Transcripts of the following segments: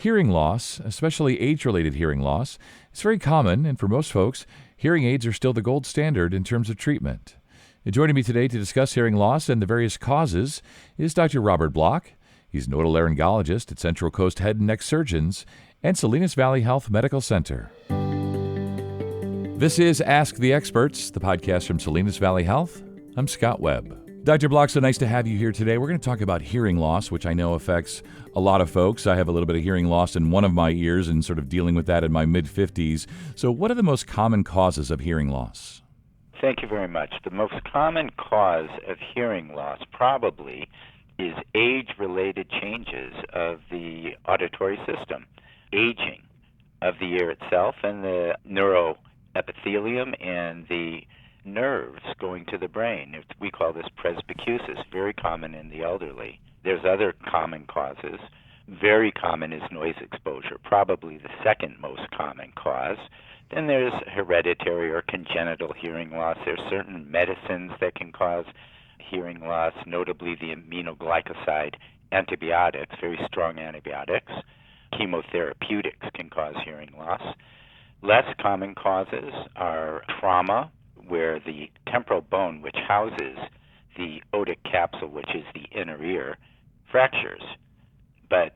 Hearing loss, especially age-related hearing loss, is very common, and for most folks, hearing aids are still the gold standard in terms of treatment. And joining me today to discuss hearing loss and the various causes is Dr. Robert Block. He's an otolaryngologist at Central Coast Head and Neck Surgeons and Salinas Valley Health Medical Center. This is Ask the Experts, the podcast from Salinas Valley Health. I'm Scott Webb. Dr. Block, so nice to have you here today. We're going to talk about hearing loss, which I know affects a lot of folks. I have a little bit of hearing loss in one of my ears and sort of dealing with that in my mid-50s. So what are the most common causes of hearing loss? Thank you very much. The most common cause of hearing loss probably is age-related changes of the auditory system, aging of the ear itself and the neuroepithelium and the nerves going to the brain. We call this presbycusis, very common in the elderly. There's other common causes. Very common is noise exposure, probably the second most common cause. Then there's hereditary or congenital hearing loss. There's certain medicines that can cause hearing loss, notably the aminoglycoside antibiotics, very strong antibiotics. Chemotherapeutics can cause hearing loss. Less common causes are trauma, where the temporal bone, which houses the otic capsule, which is the inner ear, fractures. But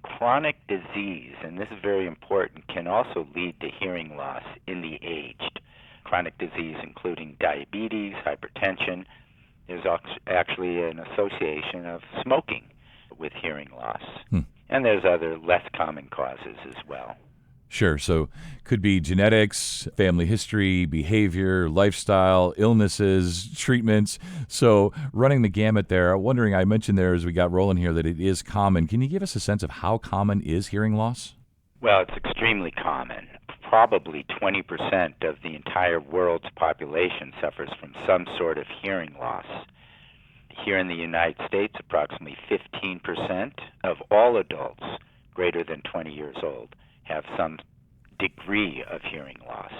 chronic disease, and this is very important, can also lead to hearing loss in the aged. Chronic disease including diabetes, hypertension. There's actually an association of smoking with hearing loss. And there's other less common causes as well. Sure. So could be genetics, family history, behavior, lifestyle, illnesses, treatments. So running the gamut there. Wondering, I mentioned there as we got rolling here that it is common. Can you give us a sense of how common is hearing loss? Well, it's extremely common. Probably 20% of the entire world's population suffers from some sort of hearing loss. Here in the United States, approximately 15% of all adults greater than 20 years old have some degree of hearing loss.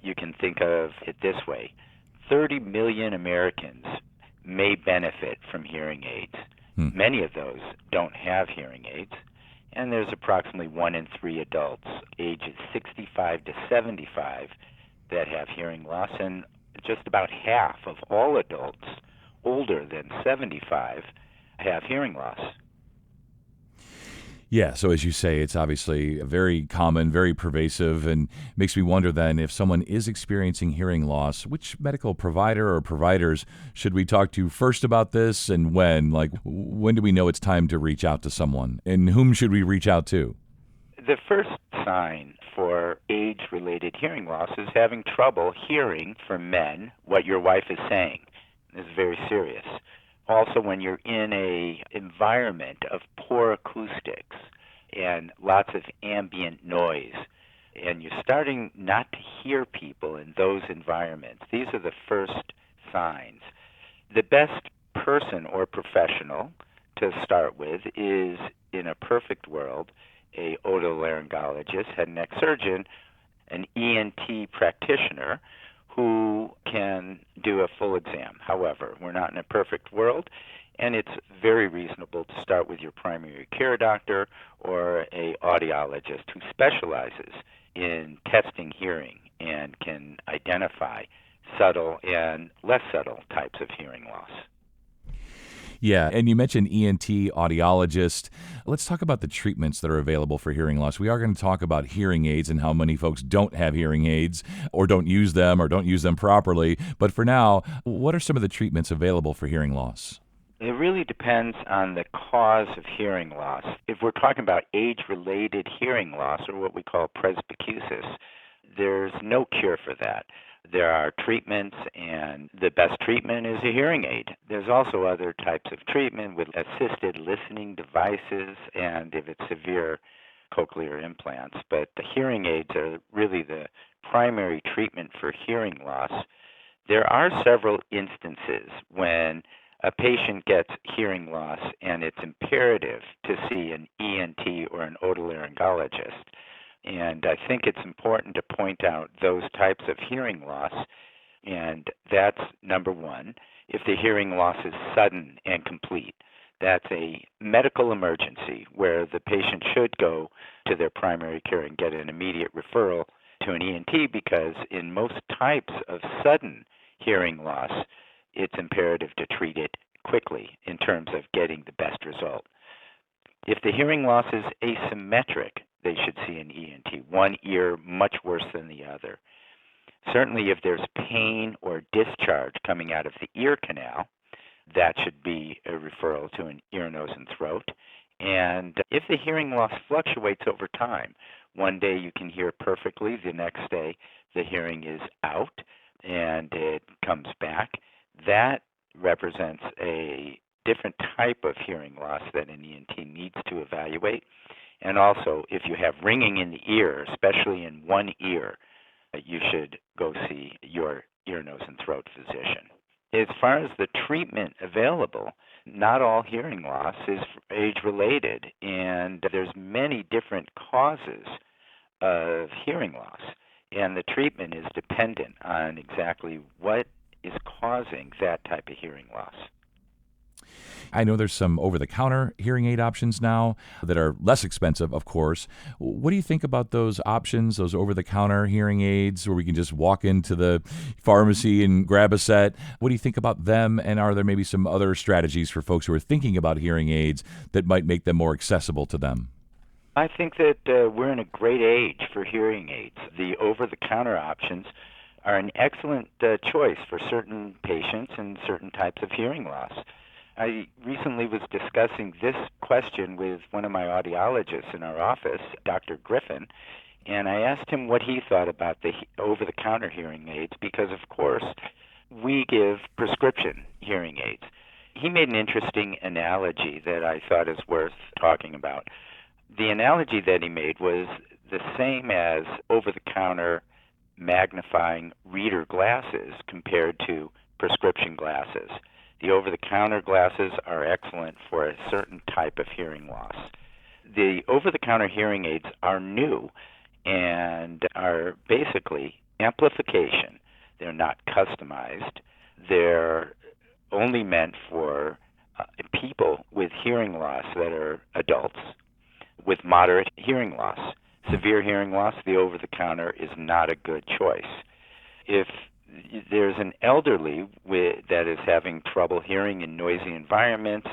You can think of it this way. 30 million Americans may benefit from hearing aids. Many of those don't have hearing aids. And there's approximately 1 in 3 adults ages 65 to 75 that have hearing loss, and just about half of all adults older than 75 have hearing loss. Yeah, so as you say, it's obviously very common, very pervasive, and makes me wonder then if someone is experiencing hearing loss, which medical provider or providers should we talk to first about this and when? Like, when do we know it's time to reach out to someone? And whom should we reach out to? The first sign for age-related hearing loss is having trouble hearing, for men, what your wife is saying. This is very serious. Also, when you're in a environment of poor acoustics and lots of ambient noise, and you're starting not to hear people in those environments, these are the first signs. The best person or professional to start with is, in a perfect world, a otolaryngologist, head and neck surgeon, an ENT practitioner, who can do a full exam. However, we're not in a perfect world, and it's very reasonable to start with your primary care doctor or a audiologist who specializes in testing hearing and can identify subtle and less subtle types of hearing loss. Yeah, and you mentioned ENT, audiologist. Let's talk about the treatments that are available for hearing loss. We are going to talk about hearing aids and how many folks don't have hearing aids or don't use them properly. But for now, what are some of the treatments available for hearing loss? It really depends on the cause of hearing loss. If we're talking about age-related hearing loss, or what we call presbycusis, there's no cure for that. There are treatments, and the best treatment is a hearing aid. There's also other types of treatment with assisted listening devices, and if it's severe, cochlear implants. But the hearing aids are really the primary treatment for hearing loss. There are several instances when a patient gets hearing loss and it's imperative to see an ENT or an otolaryngologist. And I think it's important to point out those types of hearing loss, and that's number one. If the hearing loss is sudden and complete, That's a medical emergency where the patient should go to their primary care and get an immediate referral to an ENT, because in most types of sudden hearing loss, it's imperative to treat it quickly in terms of getting the best result. If the hearing loss is asymmetric, they should see an ENT, one ear much worse than the other. Certainly if there's pain or discharge coming out of the ear canal, that should be a referral to an ear, nose, and throat. And if the hearing loss fluctuates over time, one day you can hear perfectly, the next day the hearing is out and it comes back, that represents a different type of hearing loss that an ENT needs to evaluate. And also, if you have ringing in the ear, especially in one ear, you should go see your ear, nose, and throat physician. As far as the treatment available, not all hearing loss is age-related, and there's many different causes of hearing loss, and the treatment is dependent on exactly what is causing that type of hearing loss. I know there's some over-the-counter hearing aid options now that are less expensive, of course. What do you think about those options, those over-the-counter hearing aids where we can just walk into the pharmacy and grab a set? What do you think about them, and are there maybe some other strategies for folks who are thinking about hearing aids that might make them more accessible to them? I think that we're in a great age for hearing aids. The over-the-counter options are an excellent choice for certain patients and certain types of hearing loss. I recently was discussing this question with one of my audiologists in our office, Dr. Griffin, and I asked him what he thought about the over-the-counter hearing aids because, of course, we give prescription hearing aids. He made an interesting analogy that I thought is worth talking about. The analogy that he made was the same as over-the-counter magnifying reader glasses compared to prescription glasses. The over-the-counter glasses are excellent for a certain type of hearing loss. The over-the-counter hearing aids are new and are basically amplification. They're not customized. They're only meant for people with hearing loss that are adults with moderate hearing loss. Severe hearing loss, the over-the-counter is not a good choice. If there's an elderly that is having trouble hearing in noisy environments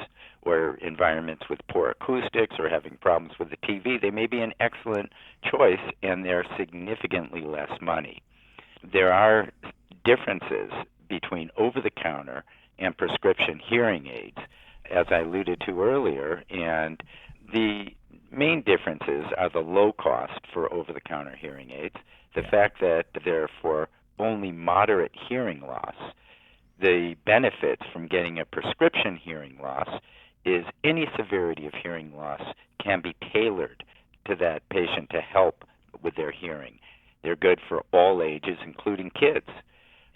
or environments with poor acoustics or having problems with the TV, they may be an excellent choice, and they're significantly less money. There are differences between over-the-counter and prescription hearing aids, as I alluded to earlier, and the main differences are the low cost for over-the-counter hearing aids, the fact that they're for only moderate hearing loss. The benefits from getting a prescription hearing loss is any severity of hearing loss can be tailored to that patient to help with their hearing. They're good for all ages, including kids.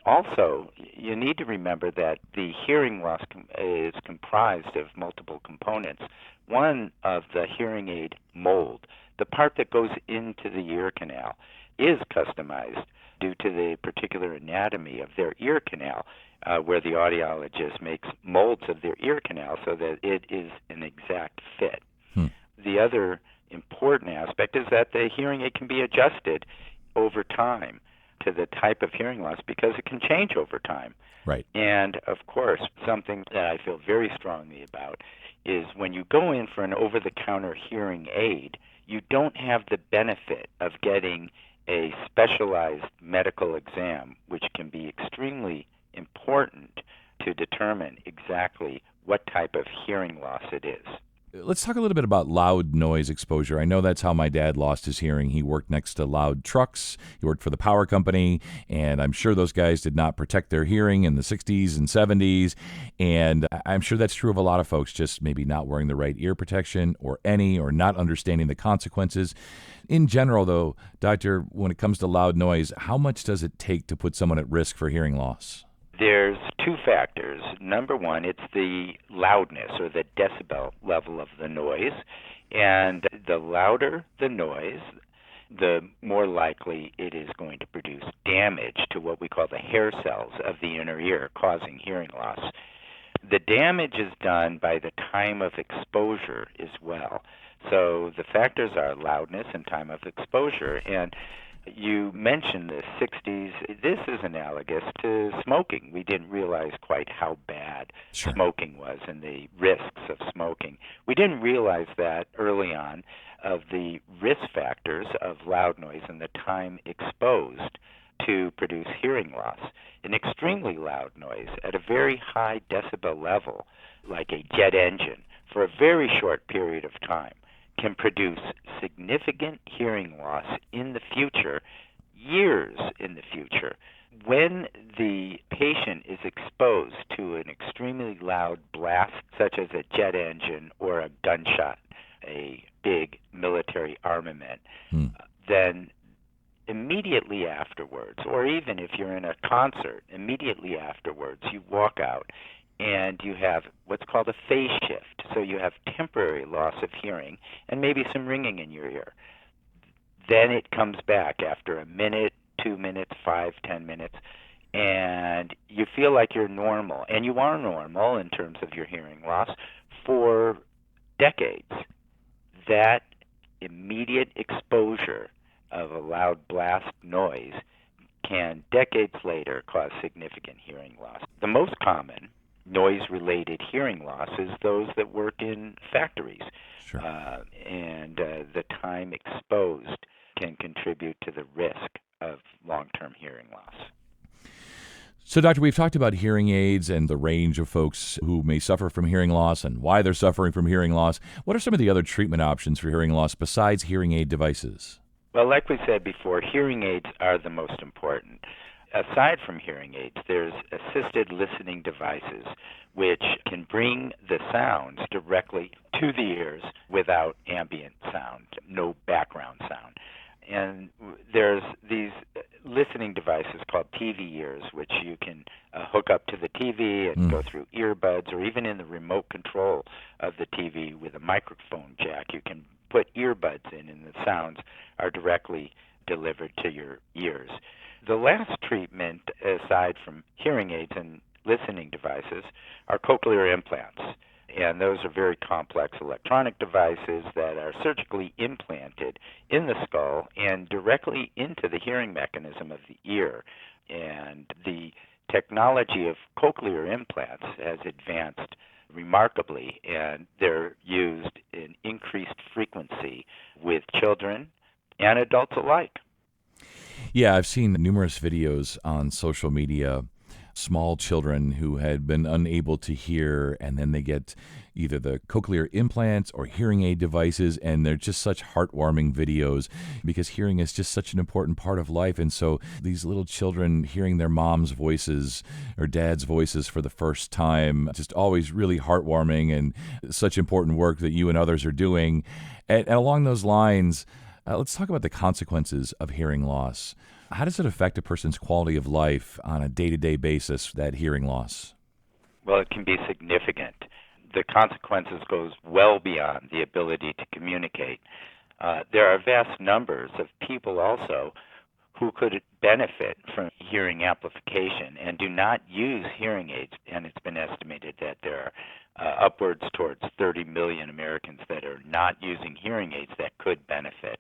Also, you need to remember that the hearing loss is comprised of multiple components. One of the hearing aid mold, the part that goes into the ear canal, is customized due to the particular anatomy of their ear canal, where the audiologist makes molds of their ear canal so that it is an exact fit. The other important aspect is that the hearing aid can be adjusted over time to the type of hearing loss because it can change over time. Right. And, of course, something that I feel very strongly about is when you go in for an over-the-counter hearing aid, you don't have the benefit of getting a specialized medical exam, which can be extremely important to determine exactly what type of hearing loss it is. Let's talk a little bit about loud noise exposure. I know that's how my dad lost his hearing. He worked next to loud trucks. He worked for the power company, and I'm sure those guys did not protect their hearing in the 60s and 70s. And I'm sure that's true of a lot of folks, just maybe not wearing the right ear protection or not understanding the consequences. In general, though, Doctor, when it comes to loud noise, how much does it take to put someone at risk for hearing loss? There's two factors. Number one, it's the loudness or the decibel level of the noise. And the louder the noise, the more likely it is going to produce damage to what we call the hair cells of the inner ear, causing hearing loss. The damage is done by the time of exposure as well. So the factors are loudness and time of exposure. And you mentioned the 60s. This is analogous to smoking. We didn't realize quite how bad Sure. smoking was and the risks of smoking. We didn't realize that early on of the risk factors of loud noise and the time exposed to produce hearing loss. An extremely loud noise at a very high decibel level, like a jet engine, for a very short period of time, can produce significant hearing loss in the future, years in the future. When the patient is exposed to an extremely loud blast, such as a jet engine or a gunshot, a big military armament, then immediately afterwards, or even if you're in a concert, immediately afterwards, you walk out and you have what's called a phase shift. So you have temporary loss of hearing and maybe some ringing in your ear. Then it comes back after a minute, 2 minutes, 5, 10 minutes, and you feel like you're normal. And you are normal in terms of your hearing loss for decades. That immediate exposure of a loud blast noise can, decades later, cause significant hearing loss. The most common noise-related hearing loss is those that work in factories. Sure. And the time exposed can contribute to the risk of long-term hearing loss. So, Doctor, we've talked about hearing aids and the range of folks who may suffer from hearing loss and why they're suffering from hearing loss. What are some of the other treatment options for hearing loss besides hearing aid devices? Well, like we said before, hearing aids are the most important. Aside from hearing aids, there's assisted listening devices, which can bring the sounds directly to the ears without ambient sound, no background sound. And there's these listening devices called TV ears, which you can hook up to the TV and go through earbuds, or even in the remote control of the TV with a microphone jack, you can put earbuds in and the sounds are directly delivered to your ears. The last treatment, aside from hearing aids and listening devices, are cochlear implants. And those are very complex electronic devices that are surgically implanted in the skull and directly into the hearing mechanism of the ear. And the technology of cochlear implants has advanced remarkably, and they're used in increased frequency with children and adults alike. Yeah, I've seen numerous videos on social media, small children who had been unable to hear, and then they get either the cochlear implants or hearing aid devices, and they're just such heartwarming videos because hearing is just such an important part of life. And so these little children hearing their mom's voices or dad's voices for the first time, just always really heartwarming, and such important work that you and others are doing. And along those lines, let's talk about the consequences of hearing loss. How does it affect a person's quality of life on a day-to-day basis, that hearing loss? Well, it can be significant. The consequences goes well beyond the ability to communicate. There are vast numbers of people also who could benefit from hearing amplification and do not use hearing aids, and it's been estimated that there are upwards towards 30 million Americans that are not using hearing aids that could benefit.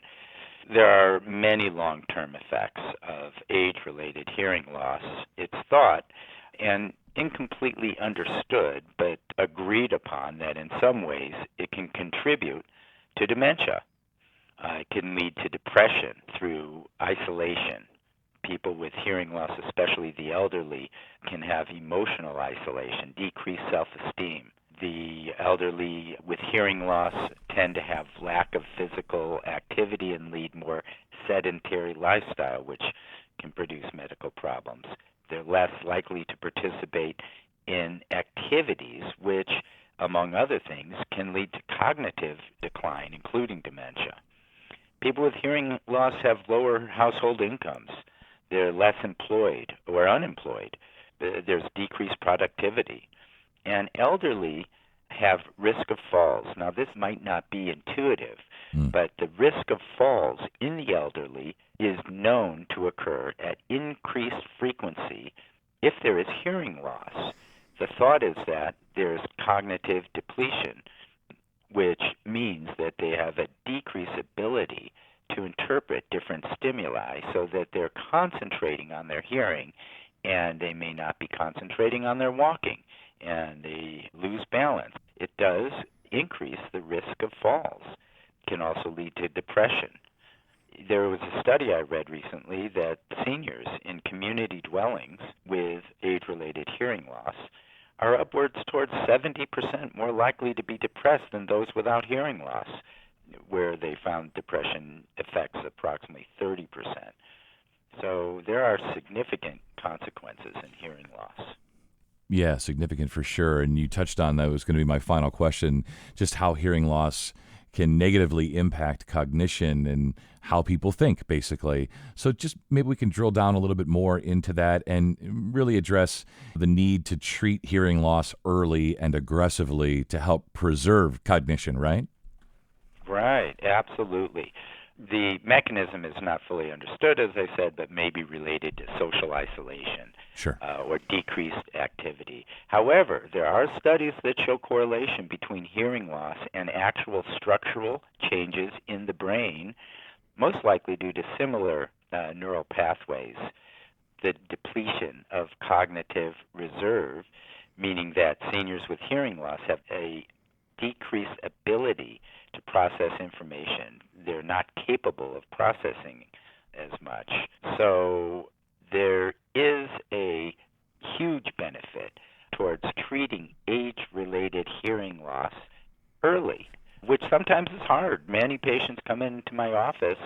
There are many long-term effects of age-related hearing loss, it's thought, and incompletely understood, but agreed upon that in some ways it can contribute to dementia. It can lead to depression through isolation. People with hearing loss, especially the elderly, can have emotional isolation, decreased self-esteem. The elderly with hearing loss tend to have lack of physical activity and lead more sedentary lifestyle, which can produce medical problems. They're less likely to participate in activities which, among other things, can lead to cognitive decline, including dementia. People with hearing loss have lower household incomes. They're less employed or unemployed. There's decreased productivity. And elderly have risk of falls. Now, this might not be intuitive, but the risk of falls in the elderly is known to occur at increased frequency if there is hearing loss. The thought is that there's cognitive depletion, which means that they have a decreased ability to interpret different stimuli so that they're concentrating on their hearing, and they may not be concentrating on their walking, and they lose balance. It does increase the risk of falls. It can also lead to depression. There was a study I read recently that seniors in community dwellings with age-related hearing loss are upwards towards 70% more likely to be depressed than those without hearing loss, where they found depression affects approximately 30%. So there are significant consequences in hearing loss. Yeah, significant for sure. And you touched on that was going to be my final question, just how hearing loss can negatively impact cognition and how people think, basically. So just maybe we can drill down a little bit more into that and really address the need to treat hearing loss early and aggressively to help preserve cognition, right? Right, absolutely. The mechanism is not fully understood, as I said, but may be related to social isolation. Sure. Or decreased activity. However, there are studies that show correlation between hearing loss and actual structural changes in the brain, most likely due to similar neural pathways. The depletion of cognitive reserve, meaning that seniors with hearing loss have a decreased ability to process information. They're not capable of processing as much. So there is a huge benefit towards treating age-related hearing loss early, which sometimes is hard. Many patients come into my office,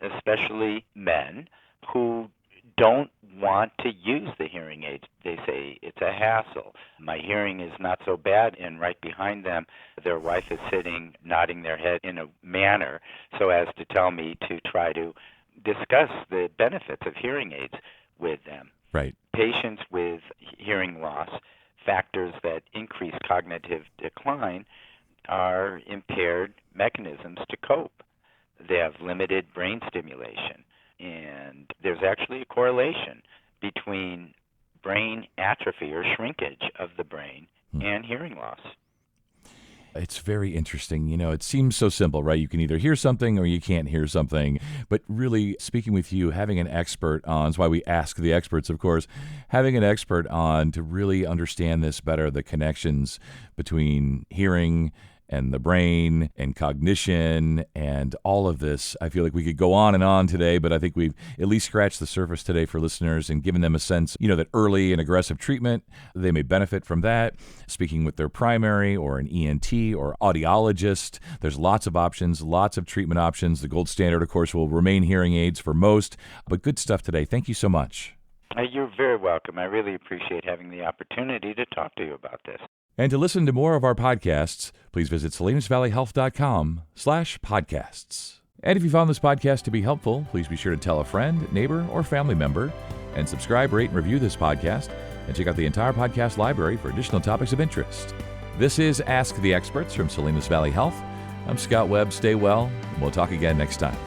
especially men, who don't want to use the hearing aid. They say it's a hassle. My hearing is not so bad, and right behind them, their wife is sitting, nodding their head in a manner so as to tell me to try to discuss the benefits of hearing aids with them. Right. Patients with hearing loss, factors that increase cognitive decline are impaired mechanisms to cope. They have limited brain stimulation, and there's actually a correlation between brain atrophy or shrinkage of the brain and hearing loss. It's very interesting. You know, it seems so simple, right? You can either hear something or you can't hear something. But really, speaking with you, having an expert on, that's why we ask the experts, of course, having an expert on to really understand this better, the connections between hearing and the brain and cognition and all of this. I feel like we could go on and on today, but I think we've at least scratched the surface today for listeners and given them a sense, you know, that early and aggressive treatment, they may benefit from that. Speaking with their primary or an ENT or audiologist, there's lots of options, lots of treatment options. The gold standard, of course, will remain hearing aids for most, but good stuff today. Thank you so much. You're very welcome. I really appreciate having the opportunity to talk to you about this. And to listen to more of our podcasts, please visit salinasvalleyhealth.com/podcasts. And if you found this podcast to be helpful, please be sure to tell a friend, neighbor, or family member, and subscribe, rate, and review this podcast, and check out the entire podcast library for additional topics of interest. This is Ask the Experts from Salinas Valley Health. I'm Scott Webb. Stay well, and we'll talk again next time.